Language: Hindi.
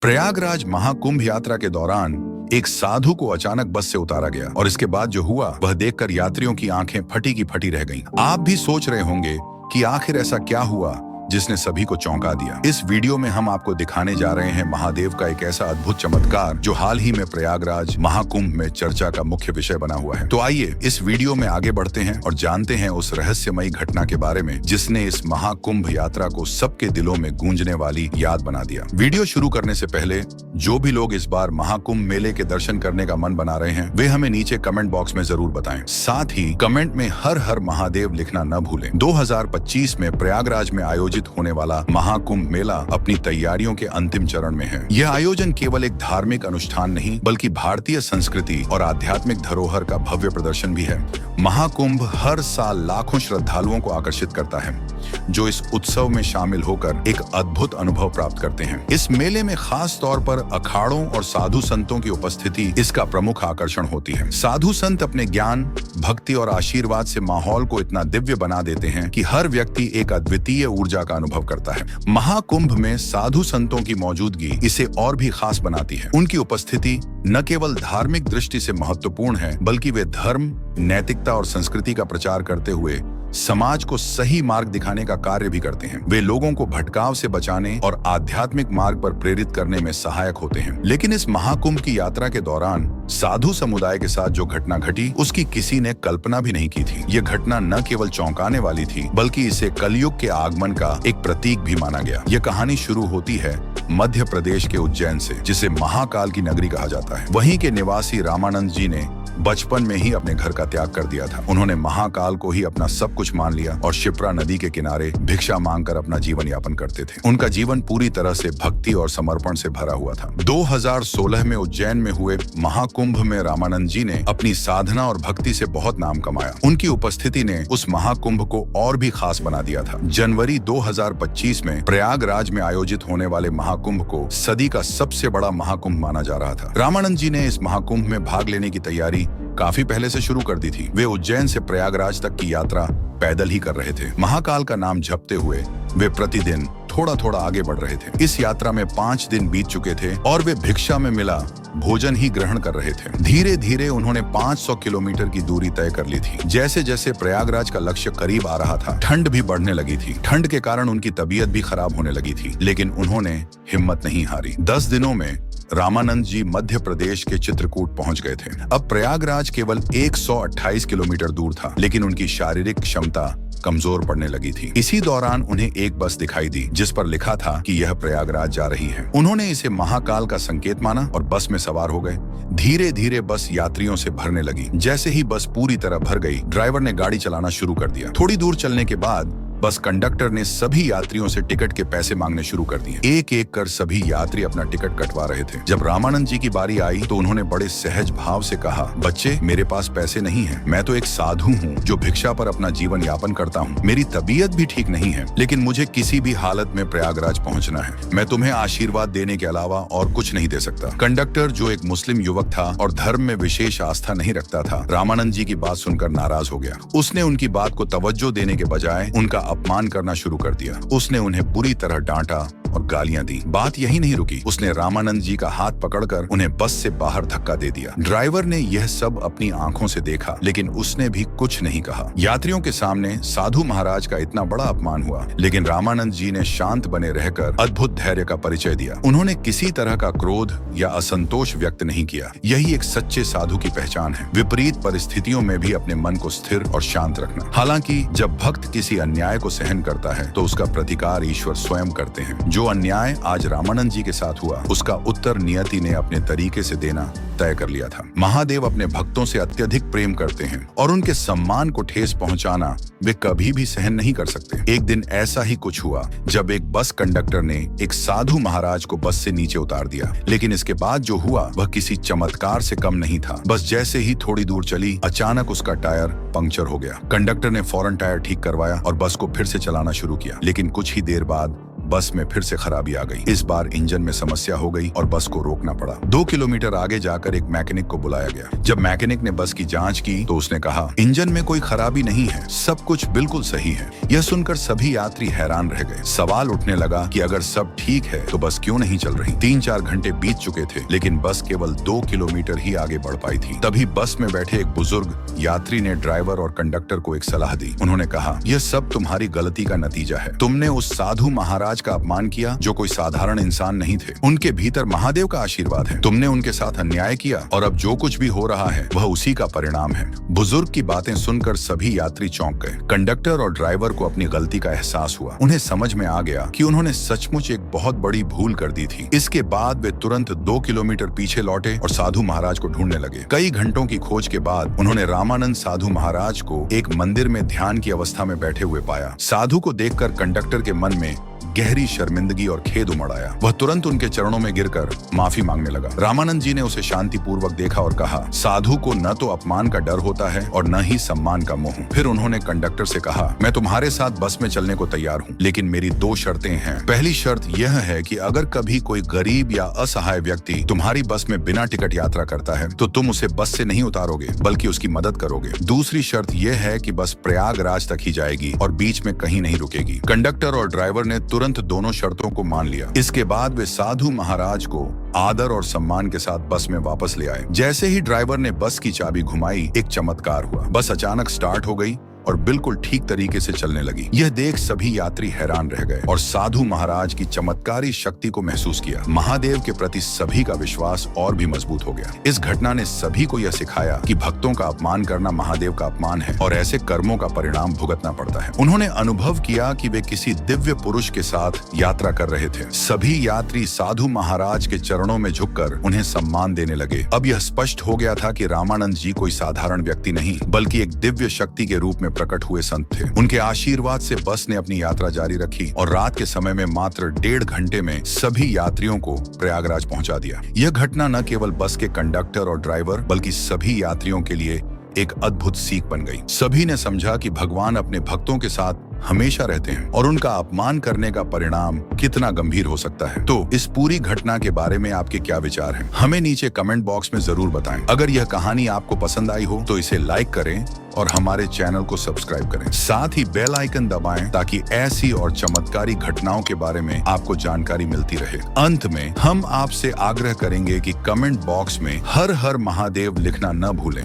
प्रयागराज महाकुंभ यात्रा के दौरान एक साधु को अचानक बस से उतारा गया और इसके बाद जो हुआ वह देखकर यात्रियों की आंखें फटी की फटी रह गईं। आप भी सोच रहे होंगे कि आखिर ऐसा क्या हुआ जिसने सभी को चौंका दिया। इस वीडियो में हम आपको दिखाने जा रहे हैं महादेव का एक ऐसा अद्भुत चमत्कार जो हाल ही में प्रयागराज महाकुंभ में चर्चा का मुख्य विषय बना हुआ है। तो आइए इस वीडियो में आगे बढ़ते हैं और जानते हैं उस रहस्यमयी घटना के बारे में जिसने इस महाकुंभ यात्रा को सबके दिलों में गूंजने वाली याद बना दिया। वीडियो शुरू करने से पहले जो भी लोग इस बार महाकुंभ मेले के दर्शन करने का मन बना रहे हैं वे हमें नीचे कमेंट बॉक्स में जरूर बताएं। साथ ही कमेंट में हर हर महादेव लिखना न भूलें। 2025 में प्रयागराज में आयोजित होने वाला महाकुंभ मेला अपनी तैयारियों के अंतिम चरण में है। यह आयोजन केवल एक धार्मिक अनुष्ठान नहीं बल्कि भारतीय संस्कृति और आध्यात्मिक धरोहर का भव्य प्रदर्शन भी है। महाकुंभ हर साल लाखों श्रद्धालुओं को आकर्षित करता है जो इस उत्सव में शामिल होकर एक अद्भुत अनुभव प्राप्त करते हैं। इस मेले में खास तौर पर अखाड़ों और साधु संतों की उपस्थिति इसका प्रमुख आकर्षण होती है। साधु संत अपने ज्ञान, भक्ति और आशीर्वाद से माहौल को इतना दिव्य बना देते हैं कि हर व्यक्ति एक अद्वितीय ऊर्जा का अनुभव करता है। महाकुंभ में साधु संतों की मौजूदगी इसे और भी खास बनाती है। उनकी उपस्थिति न केवल धार्मिक दृष्टि से महत्वपूर्ण है बल्कि वे धर्म, नैतिकता और संस्कृति का प्रचार करते हुए समाज को सही मार्ग दिखाने का कार्य भी करते हैं। वे लोगों को भटकाव से बचाने और आध्यात्मिक मार्ग पर प्रेरित करने में सहायक होते हैं। लेकिन इस महाकुंभ की यात्रा के दौरान साधु समुदाय के साथ जो घटना घटी उसकी किसी ने कल्पना भी नहीं की थी। ये घटना न केवल चौंकाने वाली थी बल्कि इसे कलयुग के आगमन का एक प्रतीक भी माना गया। ये कहानी शुरू होती है मध्य प्रदेश के उज्जैन से, जिसे महाकाल की नगरी कहा जाता है। वहीं के निवासी रामानंद जी ने बचपन में ही अपने घर का त्याग कर दिया था। उन्होंने महाकाल को ही अपना सब कुछ मान लिया और शिप्रा नदी के किनारे भिक्षा मांगकर अपना जीवन यापन करते थे। उनका जीवन पूरी तरह से भक्ति और समर्पण से भरा हुआ था। 2016 में उज्जैन में हुए महाकुंभ में रामानंद जी ने अपनी साधना और भक्ति से बहुत नाम कमाया। उनकी उपस्थिति ने उस महाकुंभ को और भी खास बना दिया था। जनवरी 2025 में प्रयागराज में आयोजित होने वाले महाकुंभ को सदी का सबसे बड़ा महाकुंभ माना जा रहा था। रामानंद जी ने इस महाकुंभ में भाग लेने की तैयारी काफी पहले से शुरू कर दी थी। वे उज्जैन से प्रयागराज तक की यात्रा पैदल ही कर रहे थे। महाकाल का नाम जपते हुए वे प्रतिदिन थोड़ा थोड़ा आगे बढ़ रहे थे। इस यात्रा में 5 दिन बीत चुके थे और वे भिक्षा में मिला भोजन ही ग्रहण कर रहे थे। धीरे धीरे उन्होंने 500 किलोमीटर की दूरी तय कर ली थी। जैसे जैसे प्रयागराज का लक्ष्य करीब आ रहा था ठंड भी बढ़ने लगी थी। ठंड के कारण उनकी तबीयत भी खराब होने लगी थी, लेकिन उन्होंने हिम्मत नहीं हारी। 10 दिनों में रामानंद जी मध्य प्रदेश के चित्रकूट पहुंच गए थे। अब प्रयागराज केवल 128 किलोमीटर दूर था, लेकिन उनकी शारीरिक क्षमता कमजोर पड़ने लगी थी। इसी दौरान उन्हें एक बस दिखाई दी जिस पर लिखा था कि यह प्रयागराज जा रही है। उन्होंने इसे महाकाल का संकेत माना और बस में सवार हो गए। धीरे धीरे बस यात्रियों से भरने लगी। जैसे ही बस पूरी तरह भर गई, ड्राइवर ने गाड़ी चलाना शुरू कर दिया। थोड़ी दूर चलने के बाद बस कंडक्टर ने सभी यात्रियों से टिकट के पैसे मांगने शुरू कर दिए। एक एक कर सभी यात्री अपना टिकट कटवा रहे थे। जब रामानंद जी की बारी आई तो उन्होंने बड़े सहज भाव से कहा, बच्चे, मेरे पास पैसे नहीं हैं। मैं तो एक साधु हूँ जो भिक्षा पर अपना जीवन यापन करता हूँ। मेरी तबीयत भी ठीक नहीं है, लेकिन मुझे किसी भी हालत में प्रयागराज पहुँचना है। मैं तुम्हें आशीर्वाद देने के अलावा और कुछ नहीं दे सकता। कंडक्टर, जो एक मुस्लिम युवक था और धर्म में विशेष आस्था नहीं रखता था, रामानंद जी की बात सुनकर नाराज हो गया। उसने उनकी बात को तवज्जो देने के बजाय उनका अपमान करना शुरू कर दिया। उसने उन्हें बुरी तरह डांटा और गालियां दी। बात यही नहीं रुकी, उसने रामानंद जी का हाथ पकड़कर उन्हें बस से बाहर धक्का दे दिया। ड्राइवर ने यह सब अपनी आंखों से देखा, लेकिन उसने भी कुछ नहीं कहा। यात्रियों के सामने साधु महाराज का इतना बड़ा अपमान हुआ, लेकिन रामानंद जी ने शांत बने रहकर अद्भुत धैर्य का परिचय दिया। उन्होंने किसी तरह का क्रोध या असंतोष व्यक्त नहीं किया। यही एक सच्चे साधु की पहचान है, विपरीत परिस्थितियों में भी अपने मन को स्थिर और शांत रखना। हालांकि जब भक्त किसी अन्याय को सहन करता है तो उसका प्रतिकार ईश्वर स्वयं करते हैं। जो अन्याय आज रामानंद जी के साथ हुआ उसका उत्तर नियति ने अपने तरीके से देना तय कर लिया था। महादेव अपने भक्तों से अत्यधिक प्रेम करते हैं और उनके सम्मान को ठेस पहुंचाना वे कभी भी सहन नहीं कर सकते। एक दिन ऐसा ही कुछ हुआ जब एक बस कंडक्टर ने एक साधु महाराज को बस से नीचे उतार दिया, लेकिन इसके बाद जो हुआ वह किसी चमत्कार से कम नहीं था। बस जैसे ही थोड़ी दूर चली, अचानक उसका टायर पंक्चर हो गया। कंडक्टर ने फौरन टायर ठीक करवाया और बस को को फिर से चलाना शुरू किया, लेकिन कुछ ही देर बाद बस में फिर से खराबी आ गई। इस बार इंजन में समस्या हो गई और बस को रोकना पड़ा। 2 किलोमीटर आगे जाकर एक मैकेनिक को बुलाया गया। जब मैकेनिक ने बस की जांच की तो उसने कहा, इंजन में कोई खराबी नहीं है, सब कुछ बिल्कुल सही है। यह सुनकर सभी यात्री हैरान रह गए। सवाल उठने लगा कि अगर सब ठीक है तो बस क्यों नहीं चल रही। 3-4 घंटे बीत चुके थे, लेकिन बस केवल 2 किलोमीटर ही आगे बढ़ पाई थी। तभी बस में बैठे एक बुजुर्ग यात्री ने ड्राइवर और कंडक्टर को एक सलाह दी। उन्होंने कहा, यह सब तुम्हारी गलती का नतीजा है। तुमने उस साधु महाराज का अपमान किया जो कोई साधारण इंसान नहीं थे। उनके भीतर महादेव का आशीर्वाद है। तुमने उनके साथ अन्याय किया और अब जो कुछ भी हो रहा है वह उसी का परिणाम है। बुजुर्ग की बातें सुनकर सभी यात्री चौंक गए। कंडक्टर और ड्राइवर को अपनी गलती का एहसास हुआ। उन्हें समझ में आ गया कि उन्होंने सचमुच एक बहुत बड़ी भूल कर दी थी। इसके बाद वे तुरंत 2 किलोमीटर पीछे लौटे और साधु महाराज को ढूंढने लगे। कई घंटों की खोज के बाद उन्होंने रामानंद साधु महाराज को एक मंदिर में ध्यान की अवस्था में बैठे हुए पाया। साधु को देखकर कंडक्टर के मन में गहरी शर्मिंदगी और खेद उमड़ आया। वह तुरंत उनके चरणों में गिरकर माफी मांगने लगा। रामानंद जी ने उसे शांतिपूर्वक देखा और कहा, साधु को न तो अपमान का डर होता है और न ही सम्मान का मोह। फिर उन्होंने कंडक्टर से कहा, मैं तुम्हारे साथ बस में चलने को तैयार हूँ, लेकिन मेरी 2 शर्तें हैं। पहली शर्त यह है कि अगर कभी कोई गरीब या असहाय व्यक्ति तुम्हारी बस में बिना टिकट यात्रा करता है तो तुम उसे बस से नहीं उतारोगे बल्कि उसकी मदद करोगे। दूसरी शर्त यह है कि बस प्रयागराज तक ही जाएगी और बीच में कहीं नहीं रुकेगी। कंडक्टर और ड्राइवर ने तुरंत दोनों शर्तों को मान लिया। इसके बाद वे साधु महाराज को आदर और सम्मान के साथ बस में वापस ले आए। जैसे ही ड्राइवर ने बस की चाबी घुमाई, एक चमत्कार हुआ। बस अचानक स्टार्ट हो गई और बिल्कुल ठीक तरीके से चलने लगी। यह देख सभी यात्री हैरान रह गए और साधु महाराज की चमत्कारी शक्ति को महसूस किया। महादेव के प्रति सभी का विश्वास और भी मजबूत हो गया। इस घटना ने सभी को यह सिखाया कि भक्तों का अपमान करना महादेव का अपमान है और ऐसे कर्मों का परिणाम भुगतना पड़ता है। उन्होंने अनुभव किया कि वे किसी दिव्य पुरुष के साथ यात्रा कर रहे थे। सभी यात्री साधु महाराज के चरणों में झुककर उन्हें सम्मान देने लगे। अब यह स्पष्ट हो गया था कि रामानंद जी कोई साधारण व्यक्ति नहीं बल्कि एक दिव्य शक्ति के रूप में प्रकट हुए संत थे। उनके आशीर्वाद से बस ने अपनी यात्रा जारी रखी और रात के समय में मात्र 1.5 घंटे में सभी यात्रियों को प्रयागराज पहुंचा दिया। यह घटना न केवल बस के कंडक्टर और ड्राइवर बल्कि सभी यात्रियों के लिए एक अद्भुत सीख बन गई। सभी ने समझा कि भगवान अपने भक्तों के साथ हमेशा रहते हैं और उनका अपमान करने का परिणाम कितना गंभीर हो सकता है। तो इस पूरी घटना के बारे में आपके क्या विचार हैं? हमें नीचे कमेंट बॉक्स में जरूर बताएं। अगर यह कहानी आपको पसंद आई हो तो इसे लाइक करें और हमारे चैनल को सब्सक्राइब करें। साथ ही बेल आइकन दबाएं ताकि ऐसी और चमत्कारी घटनाओं के बारे में आपको जानकारी मिलती रहे। अंत में हम आपसे आग्रह करेंगे कि कमेंट बॉक्स में हर हर महादेव लिखना न भूलें।